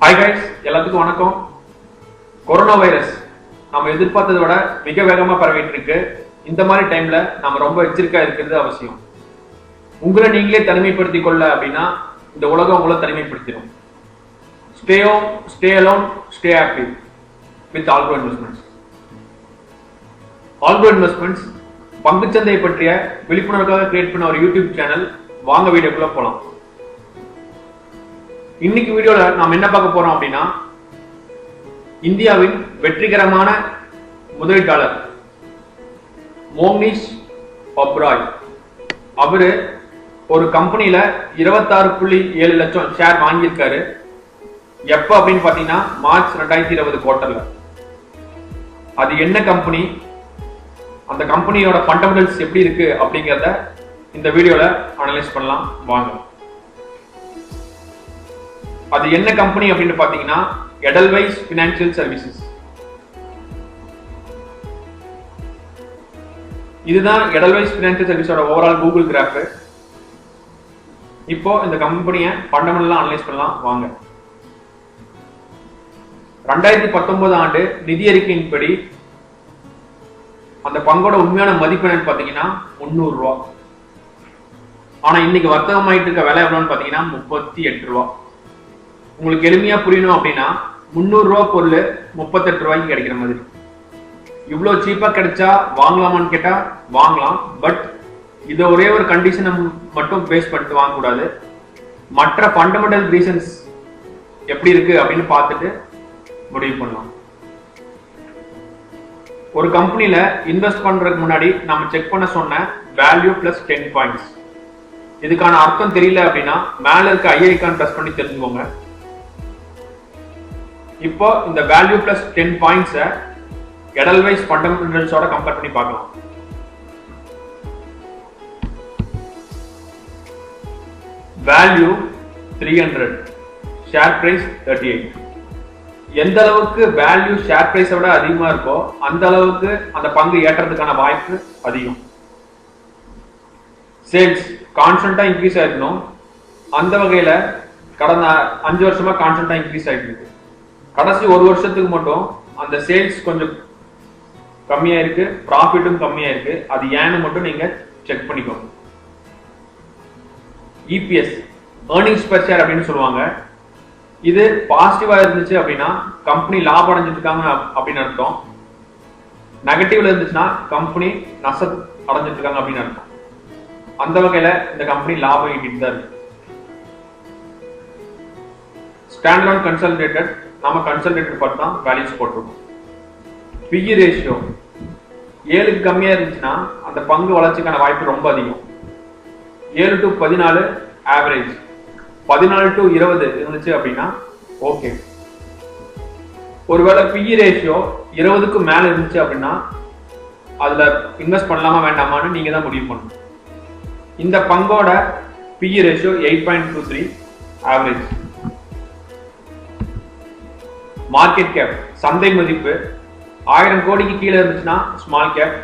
Hi guys, எல்லாத்துக்கும் வணக்கம். Corona virus நம்ம எதிர்பார்த்ததை விட மிக வேகமா பரவிட்டு இருக்கு. இந்த மாதிரி டைம்ல நம்ம ரொம்ப எச்சரிக்கையா இருக்கிறது அவசியம். உங்களை நீங்களே தனிமைப்படுத்திக் கொள்ள அப்படின்னா இந்த உலகம் உங்களை தனிமைப்படுத்திடும். Stay home, stay alone, stay happy with algo investments. Algo investments பங்குச்சந்தை பற்றிய விழிப்புணர்வுக்காக கிரியேட் பண்ண ஒரு யூடியூப் சேனல். வாங்க வீடியோக்குள்ள போலாம். இன்னைக்கு வீடியோல நாம் என்ன பார்க்க போறோம் அப்படின்னா, இந்தியாவின் வெற்றிகரமான முதலீட்டாளர் மோனிஷ் ஒப்ராய். அவரு ஒரு கம்பெனில 26.7 லட்சம் ஷேர் வாங்கியிருக்காரு. எப்ப அப்படின்னு பாத்தீங்கன்னா மார்ச் 2020 குவார்டர்ல. அது என்ன கம்பெனி, அந்த கம்பெனியோட ஃபண்டமெண்டல்ஸ் எப்படி இருக்கு அப்படிங்கறத இந்த வீடியோல அனலைஸ் பண்ணலாம் வாங்க. அது என்ன கம்பெனி அப்படின்னு பாத்தீங்கன்னா எடல்வைஸ் பினான்சியல் சர்வீசஸ். இதுதான் எடல்வைஸ் பினான்சியல் சர்வீஸோட ஓவரால் கூகுள் கிராஃப். இப்போ இந்த கம்பெனியை ஃபண்டமெண்டலா அனலைஸ் பண்ணலாம் வாங்க. 2019 ஆண்டு நிதி அறிக்கையின்படி அந்த பங்கோட உண்மையான மதிப்பு என்னன்னு பாத்தீங்கன்னா 300 ரூபா. ஆனா இன்னைக்கு வர்த்தகம் ஆயிட்டு இருக்க விலை எவ்வளவுன்னு பாத்தீங்கன்னா 38 ரூபா. உங்களுக்கு எளிமையா புரியணும் அப்படின்னா 300 ரூபா பொருள் 38 ரூபாய்க்கு கிடைக்கிற மாதிரி. இவ்வளவு சீப்பா கிடைச்சா வாங்கலாமான்னு கேட்டா வாங்கலாம். பட் இதை ஒரே ஒரு கண்டிஷனை மட்டும் பேஸ் பண்ணிட்டு வாங்கக்கூடாது. மற்ற ஃபண்டமெண்டல் ரீசன்ஸ் எப்படி இருக்கு அப்படின்னு பார்த்துட்டு முடிவு பண்ணலாம். ஒரு கம்பெனில இன்வெஸ்ட் பண்றதுக்கு முன்னாடி நம்ம செக் பண்ண சொன்ன வேல்யூ பிளஸ் 10 பாயிண்ட்ஸ். இதுக்கான அர்த்தம் தெரியல அப்படின்னா மேல இருக்க ஐ ஐகான் பிரஸ் பண்ணி தெரிஞ்சுக்கோங்க. இப்போ இந்த வேல்யூ பிளஸ் 10 பாயிண்ட்ஸை எடல்வைஸ் ஃபண்டமெண்டல்ஸோட கம்பேர் பண்ணி பார்க்கலாம். Value 300, share price 38. எந்த அளவுக்கு வேல்யூ ஷேர் பிரைஸை விட அதிகமா இருக்கோ அந்த அளவுக்கு அந்த பங்கு ஏற்றதுக்கான வாய்ப்பு அதிகம். சேல்ஸ் கான்ஸ்டன்டா இன்க்ரீஸ் ஆயிருக்கணும். அந்த வகையில கடந்த 5 வருஷமா கான்ஸ்டன்டா இன்க்ரீஸ் ஆயிட்டு இருக்கு. கடைசி ஒரு வருஷத்துக்கு மட்டும் அந்த சேல்ஸ் கொஞ்சம் கம்மியா இருக்கு, ப்ராஃபிட்டும் கம்மியா இருக்கு. அது ஏன்னு மட்டும் நீங்க செக் பண்ணிக்கோங்க. இபிஎஸ் ஏர்னிங்ஸ் பெர் ஷேர் அப்படின்னு சொல்லுவாங்க. இது பாசிட்டிவா இருந்துச்சு அப்படின்னா கம்பெனி லாபம் அடைஞ்சிட்டு இருக்காங்க அப்படின்னு அர்த்தம். நெகட்டிவ்ல இருந்துச்சுன்னா கம்பெனி நஷ்டம் அடைஞ்சிட்டு இருக்காங்க அப்படின்னு அர்த்தம். அந்த வகையில இந்த கம்பெனி லாபம் ஈட்டிட்டு தான் இருக்கு. ஸ்டாண்டர்ட் கன்சல்டேட்டட், நம்ம கன்சல்டேட்டட் பார்த்து தான் வேல்யூஸ் போட்டிருக்கோம். பிஇ ரேஷியோ 7க்கு கம்மியா இருந்துச்சுன்னா அந்த பங்கு வளர்ச்சிக்கான வாய்ப்பு ரொம்ப அதிகம். 7 to 14 ஆவரேஜ், 14 to 20 இருந்துச்சு அப்படின்னா ஓகே. ஒருவேளை பிஇ ரேஷியோ 20க்கு மேல இருந்துச்சு அப்படின்னா அதுல இன்வெஸ்ட் பண்ணலாமா வேண்டாமான்னு நீங்க தான் முடிவு பண்ணணும். இந்த பங்கோட PE ratio 8.23 average. Market cap சந்தை மதிப்பு 1000 கோடிக்கு கீழே இருந்துச்சுன்னா ஸ்மால் கேப்,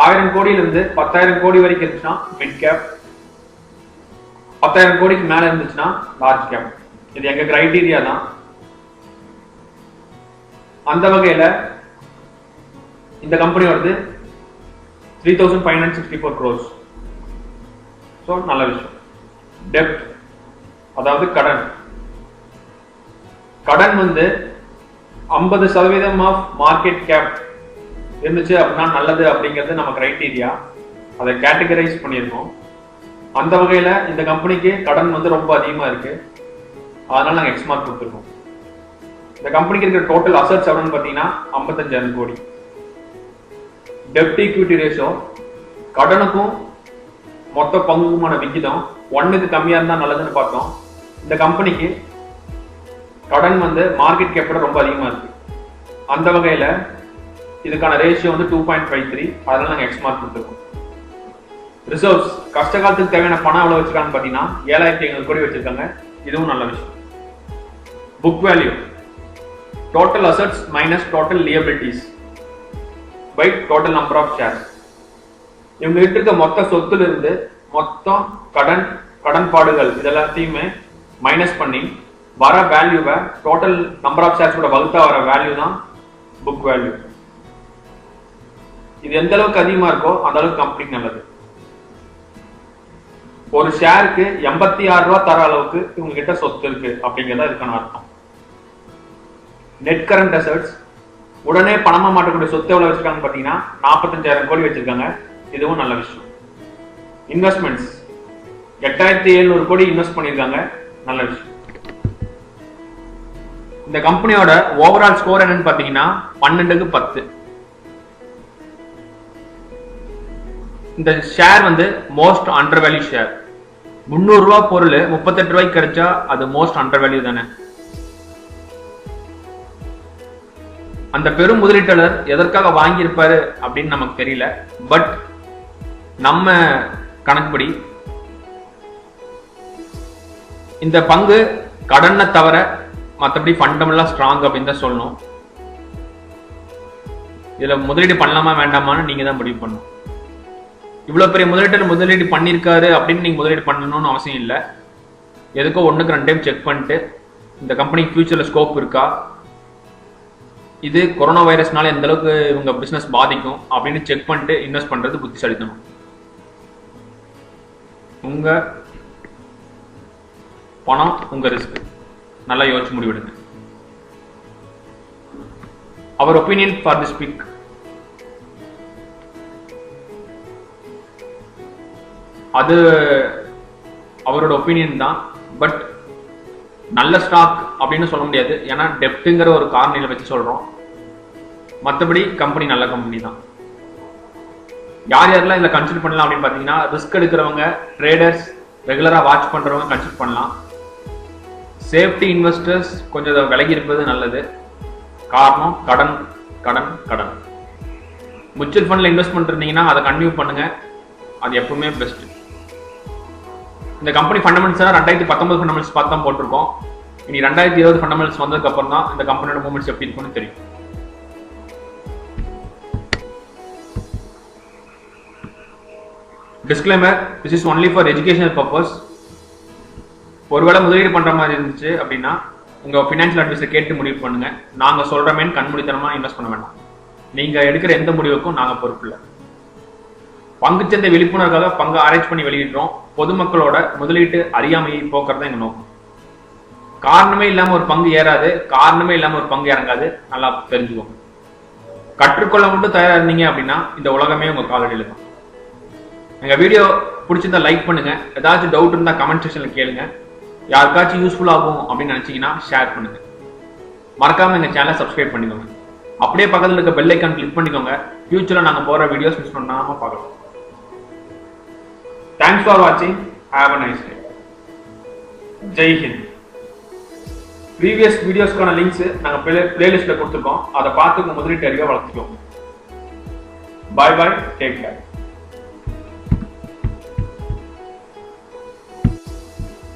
1000 கோடியில இருந்து 10,000 கோடி வரைக்கும் இருந்துச்சுன்னா மிட் கேப், 10,000 கோடிக்கு மேல இருந்துச்சுன்னா லார்ஜ் கேப். இது எங்க கிரைட்டீரியா தான். அந்த வகையில இந்த கம்பெனி வருது 3,564 crores. ஸோ நல்ல விஷயம். டெப்ட் அதாவது கடன். கடன் வந்து 50% ஆஃப் மார்க்கெட் கேப் இருந்துச்சு அப்படின்னா நல்லது அப்படிங்கிறது நம்ம கிரைட்டீரியா. அதை கேட்டகரைஸ் பண்ணியிருக்கோம். அந்த வகையில இந்த கம்பெனிக்கு கடன் வந்து ரொம்ப அதிகமா இருக்கு. அதனால நாங்கள் எக்ஸ் மார்க் கொடுத்துருக்கோம். இந்த கம்பெனிக்கு இருக்கிற டோட்டல் அசட்ஸ் எவ்வளோன்னு பார்த்தீங்கன்னா 55,000 கோடி. டெப்ட் ஈக்விட்டி ரேஷியோ கடனுக்கும் மொத்த பங்குக்குமான விகிதம் 1க்கு கம்மியா இருந்தா நல்லதுன்னு பார்த்தோம். இந்த கம்பெனிக்கு கடன் வந்து மார்க்கெட் கேப்போட ரொம்ப அதிகமா இருக்கு. அந்த வகையில இதுக்கான ரேஷியோ வந்து 2.53. அதனால நாங்கள் எக்ஸ் மார்க் கொடுத்துருக்கோம். ரிசர்வ்ஸ் கஷ்ட காலத்துக்கு தேவையான பணம் எவ்வளவு வச்சிருக்காங்க பாத்தீங்கன்னா 7,500 கோடி வச்சிருக்காங்க. இதுவும் நல்ல விஷயம். Book value total assets minus total liabilities by total number of shares. இவங்க கிட்ட இருக்க மொத்த சொத்துல இருந்து மொத்தம் கடன்பாடுகள் இதெல்லாத்தையுமே மைனஸ் பண்ணி வர வேல்யூவை டோட்டல் நம்பர் ஆஃப் ஷேர்ஸ் கூட வகுத்தா வர வேல்யூ தான் புக் வேல்யூ. இது எந்த அளவுக்கு அதிகமா இருக்கோ அந்த அளவுக்கு கம்பெனிக்கு நல்லது. ஒரு ஷேருக்கு 86 ரூபாய் தர அளவுக்கு இவங்க கிட்ட சொத்து இருக்கு அப்படிங்கிறதா இதுக்கான அர்த்தம். நெட் கரண்ட் அசெட்ஸ், உடனே பணமா மாட்டக்கூடிய சொத்து எவ்வளவு வச்சிருக்காங்க பாத்தீங்கன்னா 45,000 கோடி வச்சிருக்காங்க. இதுவும் நல்ல விஷயம். இன்வெஸ்ட்மெண்ட்ஸ் 8,700 கோடி இன்வெஸ்ட் பண்ணிருக்காங்க. நல்ல விஷயம். இந்த கம்பெனியோட ஓவரால் ஸ்கோர் என்னன்னு பாத்தீங்கன்னா 12க்கு 10. இந்த ஷேர் வந்து மோஸ்ட் அண்டர் வேல்யூ ஷேர். 300 ரூபாய் பொருள் 38 ரூபாய்க்கு கிடைச்சா அது மோஸ்ட் அண்டர் வேல்யூ தானே. அந்த பெரும் முதலீட்டாளர் எதற்காக வாங்கியிருப்பாரு அப்படின்னு நமக்கு தெரியல. பட் நம்ம கணக்குப்படி இந்த பங்கு கடனை தவிர மற்றபடி ஃபண்டமெண்டலா ஸ்ட்ராங் அப்படின்னு தான் சொல்லணும். இதுல முதலீடு பண்ணலாமா வேண்டாமான்னு நீங்க தான் முடிவு பண்ணணும். இவ்வளவு பெரிய முதலீடு பண்ணிருக்காரு அப்படின்னு நீங்க முதலீடு பண்ணணும்னு அவசியம் இல்லை. எதுக்கோ 1க்கு 2 டைம் செக் பண்ணிட்டு இந்த கம்பெனிக்கு ஃபியூச்சர்ல ஸ்கோப் இருக்கா, இது கொரோனா வைரஸ்னால எந்த அளவுக்கு இவங்க பிசினஸ் பாதிக்கும் அப்படின்னு செக் பண்ணிட்டு இன்வெஸ்ட் பண்றது புத்திசாலித்தனம். உங்க பணம் உங்க ரிஸ்க், நல்லா யோசிச்சு முடிவெடுங்க. அவர் ஒப்பீனியன் ஃபார் திஸ் பிக். அது அவரோட ஒப்பீனியன் தான். பட் நல்ல ஸ்டாக் அப்படின்னு சொல்ல முடியாது, ஏன்னா டெப்ட்ங்கிற ஒரு காரணியில வச்சு சொல்றோம். மற்றபடி கம்பெனி நல்ல கம்பெனி தான். யார் யாரெல்லாம் இதுல கன்சிடர் பண்ணலாம் அப்படின்னு பாத்தீங்கன்னா, ரிஸ்க் எடுக்கிறவங்க, ட்ரேடர்ஸ், ரெகுலரா வாட்ச் பண்றவங்க கன்சிடர் பண்ணலாம். சேஃப்டி இன்வெஸ்டர்ஸ் கொஞ்சம் விலகி இருப்பது நல்லது. காரணம் கடன் கடன் கடன். மியூச்சுவல் ஃபண்ட்ல இன்வெஸ்ட் பண்ணிருந்தீங்கன்னா அதை கன்டினியூ பண்ணுங்க, அது எப்பவுமே பெஸ்ட். இந்த கம்பெனி ஃபண்டமெண்ட்ஸ் 2019 ஃபண்டமெண்ட்ஸ் பார்த்து தான் போட்டிருக்கோம். இனி 2020 ஃபண்டமெண்ட்ஸ் வந்ததுக்கு அப்புறம் தான் இந்த கம்பெனியோட மூவ்மெண்ட்ஸ் எப்படி இருக்குன்னு தெரியும். Disclaimer, this is only for educational purpose. ஒருவேளை முதலீடு பண்ற மாதிரி இருந்துச்சு அப்படின்னா உங்க ஃபினான்ஷியல் அட்வைஸை கேட்டு முடிவு பண்ணுங்க. நாங்க சொல்றமேன்னு கண்மூடித்தனமா இன்வெஸ்ட் பண்ண வேண்டாம். நீங்க எடுக்கிற எந்த முடிவுக்கும் நாங்க பொறுப்பு இல்லை. பங்குச்சந்தை விழிப்புணர்வுக்காக பங்கு அரேஞ்ச் பண்ணி வெளியிடுறோம். பொதுமக்களோட முதலீட்டு அறியாமையை போக்குறது எங்க நோக்கம். காரணமே இல்லாம ஒரு பங்கு ஏறாது, காரணமே இல்லாம ஒரு பங்கு இறங்காது. நல்லா தெரிஞ்சுக்கோங்க. கற்றுக்கொள்ள மட்டும் தயாரா இருந்தீங்க அப்படின்னா இந்த உலகமே உங்க காலடியில தான். எங்க வீடியோ பிடிச்சிருந்தா லைக் பண்ணுங்க. ஏதாச்சும் டவுட் இருந்தா கமெண்ட் செக்ஷன்ல கேளுங்க. யாருக்காச்சும் யூஸ்ஃபுல் ஆகும் அப்படின்னு நினைச்சீங்கன்னா ஷேர் பண்ணுங்க. மறக்காம எங்க சேனலை சப்ஸ்கிரைப் பண்ணிக்கோங்க. அப்படியே பக்கத்துல இருக்க பெல் ஐக்கான் கிளிக் பண்ணிக்கோங்க. ஃபியூச்சர்ல நாங்க போற வீடியோஸ் மிஸ் பண்ணாம பார்க்கலாம். தேங்க்ஸ் ஃபார் வாட்சிங். Have a nice day. Jai Hind. Previous வீடியோஸ்க்கான லிங்க்ஸ் நாங்க பிளேலிஸ்ட்ல கொடுத்துருக்கோம். அதை பார்த்து உங்க முதலீட்டு அறிவை வளர்த்துக்கோங்க. பாய் பாய், டேக் கேர்.